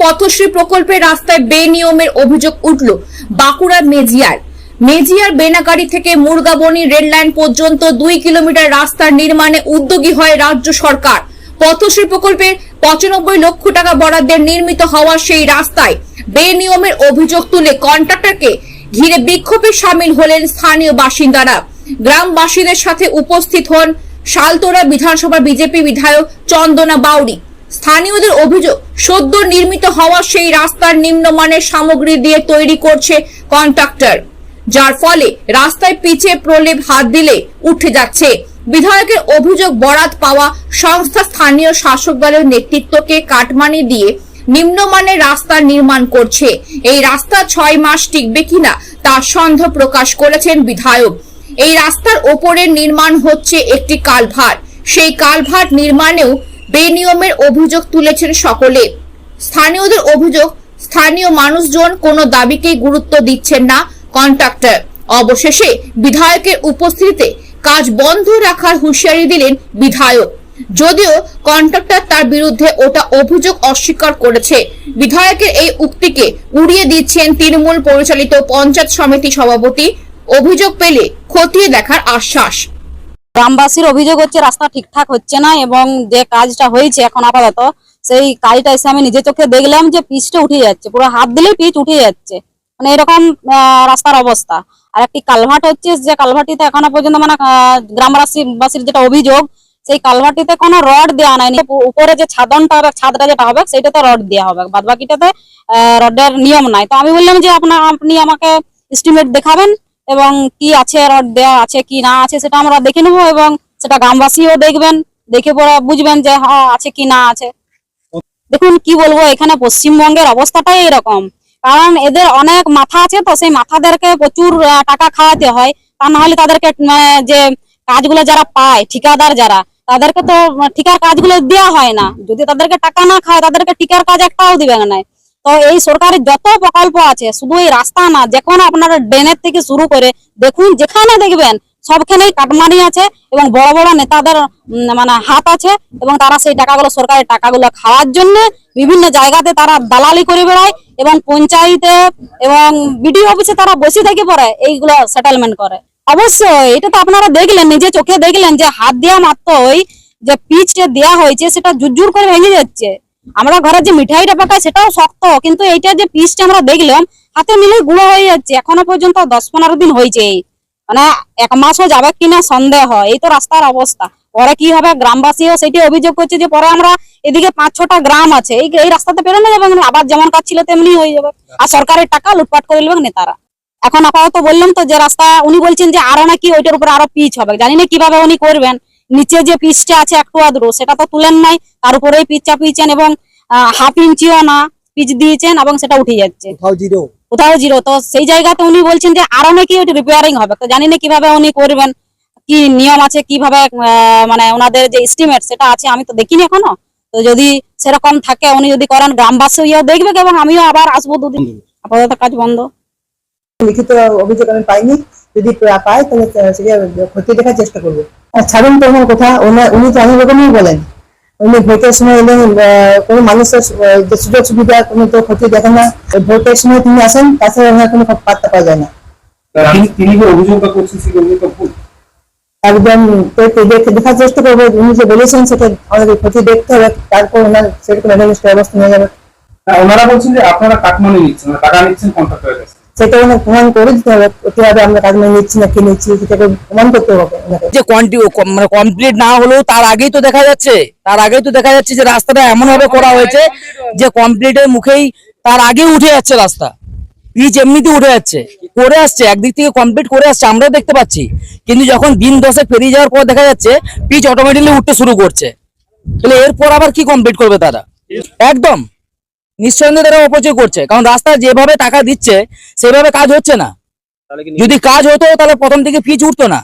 পথশ্রী প্রকল্পের রাস্তায় বেনিয়মের অভিযোগ উঠল বাঁকুড়ার মেজিয়ার বেনাগাড়ি থেকে মুরগাবনি রেললাইন পর্যন্ত 2 কিলোমিটার রাস্তার নির্মাণে উদ্যোগী হয় রাজ্য সরকার। পথশ্রী প্রকল্পের 95 লক্ষ টাকা বরাদ্দে নির্মিত হওয়া সেই রাস্তায় বেনিয়মের অভিযোগ তুলে কন্ট্রাক্টরকে ঘিরে বিক্ষোভে সামিল হলেন স্থানীয় বাসিন্দারা। গ্রামবাসীদের সাথে উপস্থিত হন শালতোরা বিধানসভা বিজেপি বিধায়ক চন্দনা বাউরি। স্থানীয়দের অভিযোগ, সদ্য নির্মিত হওয়া সেই রাস্তার নিম্নমানের সামগ্রী দিয়ে তৈরি করছে কন্ট্রাক্টর, যার ফলে রাস্তায় পিচে প্রলেপ হাত দিলে উঠে যাচ্ছে। বিধায়কের অভিযোগ, বরাত পাওয়া সংস্থা স্থানীয় শাসক দলের নেতৃত্বকে কাটমানি দিয়ে নিম্নমানের রাস্তা নির্মাণ করছে। এই রাস্তা 6 মাস টিকবে কিনা তা সন্দেহ প্রকাশ করেছেন বিধায়ক। এই রাস্তার ওপরে নির্মাণ হচ্ছে একটি কালভার্ট, সেই কালভার্ট নির্মাণেও বেনিয়মের অভিযোগ তুলেছেন সকলে। স্থানীয়দের অভিযোগ, স্থানীয় মানুষজন কোনো দাবিকেই গুরুত্ব দিচ্ছেন না কন্ট্রাক্টর। অবশেষে বিধায়কের উপস্থিতিতে কাজ বন্ধ রাখার হুঁশিয়ারি দিলেন বিধায়ক, যদিও কন্ট্রাক্টর তার বিরুদ্ধে ওটা অভিযোগ অস্বীকার করেছে। বিধায়কের এই উক্তিকে উড়িয়ে দিচ্ছেন তৃণমূল পরিচালিত পঞ্চায়েত সমিতি সভাপতি। অভিযোগ পেলে খতিয়ে দেখার আশ্বাস। গ্রামবাসীর অভিযোগ হচ্ছে রাস্তা ঠিকঠাক হচ্ছে না, এবং যে কাজটা হয়েছে এখন আপাতত সেই কাজটা এসে আমি নিজে চোখে দেখলাম যে পিচটা উঠে যাচ্ছে, পুরো হাত দিলেই পিচ উঠে যাচ্ছে, মানে এরকম রাস্তার অবস্থা। আর একটি কালভার্ট হচ্ছে, যে কালভার্টিতে এখনো পর্যন্ত মানে গ্রামবাসীর যেটা অভিযোগ, সেই কালভার্টিতে কোনো রড দেওয়া নাই। উপরে যে ছাদটা যেটা হবে সেইটাতে রড দেওয়া হবে, বাদ বাকিটাতে রডের নিয়ম নাই। তো আমি বললাম যে আপনি আমাকে এস্টিমেট দেখাবেন এবং কি আছে, রড দেওয়া আছে কি না আছে সেটা আমরা দেখে নেবো, এবং সেটা গ্রামবাসীও দেখবেন, দেখে পরে বুঝবেন যে হ্যাঁ আছে কি না আছে। দেখুন কি বলবো, এখানে পশ্চিমবঙ্গের অবস্থাটাই এরকম, কারণ এদের অনেক মাথা আছে, তো সেই মাথাদেরকে প্রচুর টাকা খাওয়াতে হয়। তা না হলে তাদেরকে যে কাজগুলো যারা পায়, ঠিকাদার যারা, তাদেরকে তো ঠিকার কাজগুলো দেওয়া হয় না। যদি তাদেরকে টাকা না খায়, তাদেরকে ঠিকার কাজ একটাও দিবে না। তো এই সরকারের যত প্রকল্প আছে, শুধু এই রাস্তা না, যে কোনো আপনারা ড্রেনের থেকে শুরু করে দেখুন, যেখানে দেখবেন সবখানেই কাটমানি আছে এবং বড় বড় নেতাদের মানে হাত আছে, এবং তারা সেই টাকাগুলো, সরকারের টাকাগুলো খাওয়ার জন্য বিভিন্ন জায়গাতে তারা দালালি করে বেড়ায়, এবং পঞ্চায়েতে এবং বিডিও অফিসে তারা বসে থেকে পরে এইগুলো সেটেলমেন্ট করে। অবশ্যই এটা তো আপনারা দেখলেন, নিজে চোখে দেখলেন যে হাত দেওয়া মাত্র ওই যে পিচটা দেওয়া হয়েছে সেটা জুরজুর করে ভেঙে যাচ্ছে। আমরা ঘরে যে মিঠাইটা পাকাই সেটাও শক্ত, কিন্তু এইটা যে পিচটা আমরা দেখলাম হাতে মিলে গুঁড়ো হয়ে যাচ্ছে। এখনো পর্যন্ত 10-15 দিন হয়েছে, মানে 1 মাসও যাবে কিনা সন্দেহ। এই তো রাস্তার অবস্থা, পরে কি হবে? গ্রামবাসীও সেটি অভিযোগ করছে যে পরে আমরা এদিকে 5-6টা গ্রাম আছে, এই রাস্তাতে পেরোনো যাবে, আবার যেমন কাজ ছিল তেমনি হয়ে যাবে, আর সরকারের টাকা লুটপাট করে নেবে নেতারা। এখন আপাতত বললাম তো যে রাস্তা, উনি বলছেন যে আরো নাকি ওইটার উপরে আরো পিচ হবে, জানি না কিভাবে উনি করবেন। নিচে যে পিচটা আছে একটু আদ্রু, সেটা তো তুলেন নাই, তার উপরেই পিচ চাপিয়েছেন, এবং 1/2 ইঞ্চিও না পিচ দিয়েছেন, এবং সেটা উঠে যাচ্ছে কোথাও জিরো। তো সেই জায়গাতে উনি বলছেন যে আরো নাকি ওইটা রিপেয়ারিং হবে, তো জানি না কিভাবে উনি করবেন, কি নিয়ম আছে, কিভাবে মানে ওনাদের যে এস্টিমেট সেটা আছে, আমি তো দেখিনি এখনো। তো যদি সেরকম থাকে, উনি যদি করেন, গ্রামবাসীও দেখবে এবং আমিও আবার আসবো 2 দিন। আপাতত কাজ বন্ধ। লিখিত অভিযোগ আমি পাইনি, যদি পাই তাহলে সেটা খতিয়ে দেখার চেষ্টা করবো। ছাড়ুন তো আমার কথা, উনি তো অনেক রকমই বলেন। উনি ভোটের সময় এলেন, কোনো মানুষের যে সুযোগ সুবিধা কোনো তো খতিয়ে দেখেন না। ভোটের সময় তিনি আসেন, তাছাড়া ওনার কোনো পাত্তা পাওয়া যায় না। তিনি যে অভিযোগটা করছেন সেটা ভুল, একদম দেখার চেষ্টা করবো। উনি যে বলেছেন সেটা আমাদের খতিয়ে দেখতে হবে, তারপর ওনার সেরকম ব্যবস্থা নিয়ে যাবে। ওনারা বলছেন যে আপনারা কাটমানি নিচ্ছেন, টাকা নিচ্ছেন কন্ট্রাক্টরের কাছে, সেটা ওনার প্রমাণ করে দিতে হবে। কিভাবে আমরা কাটমানি নিচ্ছি না কি নিচ্ছি সেটাকে প্রমাণ করতে হবে। যে মানে কমপ্লিট না হলেও তার আগেই তো দেখা যাচ্ছে যে রাস্তাটা এমন ভাবে করা হয়েছে যে কমপ্লিটের মুখেই তার আগে উঠে যাচ্ছে রাস্তা, পিচ এমনিতে উঠে যাচ্ছে, করে আসছে, একদিক থেকে কমপ্লিট করে আসছে, আমরাও দেখতে পাচ্ছি। কিন্তু যখন দিন 10 পেরিয়ে যাওয়ার পর দেখা যাচ্ছে পিচ অটোমেটিকলি উঠতে শুরু করছে, তাহলে এরপর আবার কি কমপ্লিট করবে তারা? একদম নিঃসন্দেহে তারা অপচয় করছে, কারণ রাস্তা যেভাবে টাকা দিচ্ছে সেভাবে কাজ হচ্ছে না। যদি কাজ হতো তাহলে প্রথম থেকে পিচ উঠতো না।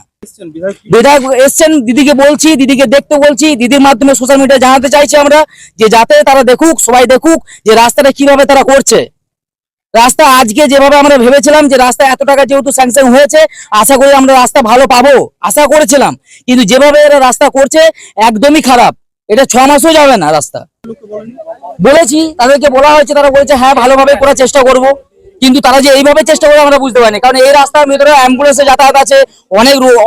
বিধায়ক এসছেন, দিদিকে বলছি, দিদিকে দেখতে বলছি, দিদির মাধ্যমে সোশ্যাল মিডিয়ায় জানাতে চাইছি আমরা, যে যাতে তারা দেখুক, সবাই দেখুক যে রাস্তাটা কিভাবে তারা করছে। রাস্তা আজকে যেভাবে আমরা ভেবেছিলাম যে রাস্তা এত টাকা যেহেতু স্যাংশন হয়েছে, আশা করি আমরা রাস্তা ভালো পাবো, আশা করেছিলাম, কিন্তু যেভাবে এরা রাস্তা করছে একদমই খারাপ। এটা 6 মাসও যাবে না রাস্তা। বলেছি, তাদেরকে বলা হয়েছে, তারা বলেছে হ্যাঁ ভালোভাবে করার চেষ্টা করব, কিন্তু তারা যে এইভাবে চেষ্টা করে আমরা বুঝতে পারিনি। কারণ এই রাস্তার ভিতরে অ্যাম্বুলেন্সে যাতায়াত আছে,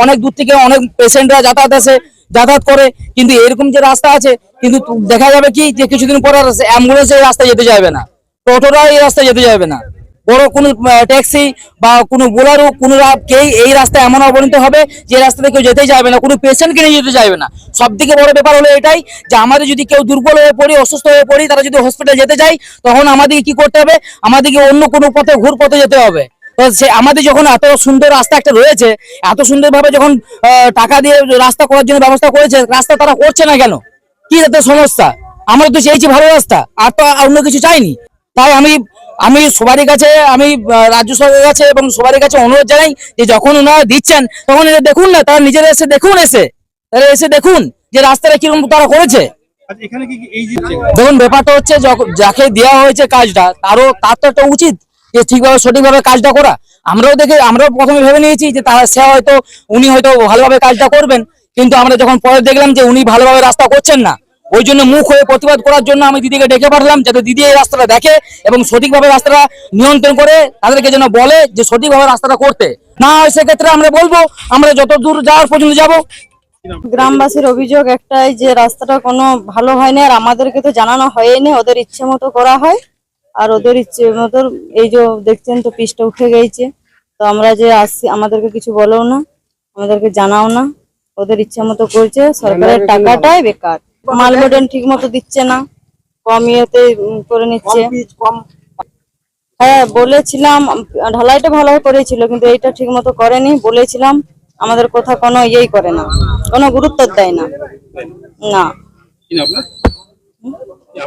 অনেক দূর থেকে অনেক পেশেন্টরা যাতায়াত করে, কিন্তু এরকম যে রাস্তা আছে, কিন্তু দেখা যাবে কি যে কিছুদিন পর অ্যাম্বুলেন্স এই রাস্তায় যেতে যাবে না, টোটোরা এই রাস্তায় যেতে যাবে না, বড় কোনো ট্যাক্সি বা কোনো বোলারও কোনো কেই এই রাস্তায় এমন অবনীত হবে যে রাস্তাতে কেউ যেতেই যাবে না, কোনো পেশেন্টকে নিয়ে যেতে যাবে না। সব থেকে বড় ব্যাপার হলো এটাই যে আমাদের যদি কেউ দুর্বল হয়ে পড়ি, অসুস্থ হয়ে পড়ি, তারা যদি হসপিটাল যেতে চাই, তখন আমাদেরকে কি করতে হবে, আমাদেরকে অন্য কোনো পথে ঘুর পথে যেতে হবে। তো সে আমাদের যখন এত সুন্দর রাস্তা একটা রয়েছে, এত সুন্দরভাবে যখন টাকা দিয়ে রাস্তা করার জন্য ব্যবস্থা করেছে, রাস্তা তারা করছে না কেন? কি তাদের সমস্যা? আমরা তো চেয়েছি ভালো রাস্তা, আর তো অন্য কিছু চাইনি। তাই আমি সবারই কাছে, আমি রাজ্য সরকারের কাছে এবং সবারই কাছে অনুরোধ জানাই যে যখন ওনারা দিচ্ছেন তখন এটা দেখুন না, তারা নিজেরা এসে দেখুন, তারা এসে দেখুন যে রাস্তাটা কিরকম তারা করেছে। আচ্ছা, এখানে কি এই যে দেখুন ব্যাপারটা হচ্ছে যাকে দেওয়া হয়েছে কাজটা, তার তো একটা উচিত যে ঠিকভাবে সঠিকভাবে কাজটা করা। আমরাও প্রথমে ভেবে নিয়েছি যে উনি হয়তো ভালোভাবে কাজটা করবেন, কিন্তু আমরা যখন পরে দেখলাম যে উনি ভালোভাবে রাস্তা করছেন না, ওই জন্য মুখ হয়ে প্রতিবাদ করার জন্য আমি দিদিকে ডেকে পাঠালাম, যাতে দিদি এই রাস্তাটা দেখে এবং সঠিকভাবে রাস্তাটা নিয়ন্ত্রণ করে তাদেরকে যেন বলে যে সঠিকভাবে রাস্তাটা করতে। না হয় সেক্ষেত্রে আমরা বলবো আমরা যত দূর যাওয়ার পর্যন্ত যাবো। গ্রামবাসীর অভিযোগ একটাই যে রাস্তাটা কোনো ভালো হয়নি, আর আমাদেরকে তো জানানো হয়নি, ওদের ইচ্ছে মতো করা হয়। আর ওদের ইচ্ছে মতো এই যে দেখছেন তো পিচটা উঠে গেছে, তো আমরা যে আসছি আমাদেরকে কিছু বলো না, আমাদেরকে জানাও না, ওদের ইচ্ছে মতো করছে। সরকারের টাকাটাই বেকার, মালমোডেন ঠিক মতো দিচ্ছে না, কম ইয়েতে করে নিচ্ছে। হ্যাঁ বলেছিলাম, ঢালাইটা ভালো করেছিল, কিন্তু এইটা ঠিক মতো করেনি। বলেছিলাম, আমাদের কথা কোনো ইয়েই করে না, কোনো গুরুত্ব দেয় না। না, কি নাম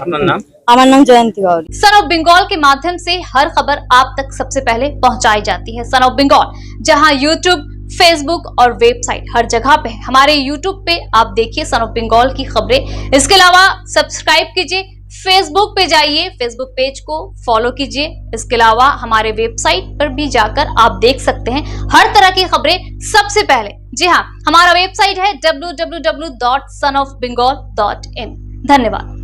আপনার নাম? আমার নাম জয়ন্তী বাউরি। सन ऑफ बंगाल के माध्यम से हर खबर आप तक सबसे पहले पहुंचाई जाती है। सन ऑफ बंगाल जहां यूट्यूब, फेसबुक और वेबसाइट हर जगह पे है। हमारे यूट्यूब पे आप देखिए सन ऑफ बंगाल की खबरें। इसके अलावा सब्सक्राइब कीजिए, फेसबुक पे जाइए, फेसबुक पेज को फॉलो कीजिए। इसके अलावा हमारे वेबसाइट पर भी जाकर आप देख सकते हैं हर तरह की खबरें सबसे पहले। जी हाँ, हमारा वेबसाइट है www.sonofbengal.in। धन्यवाद।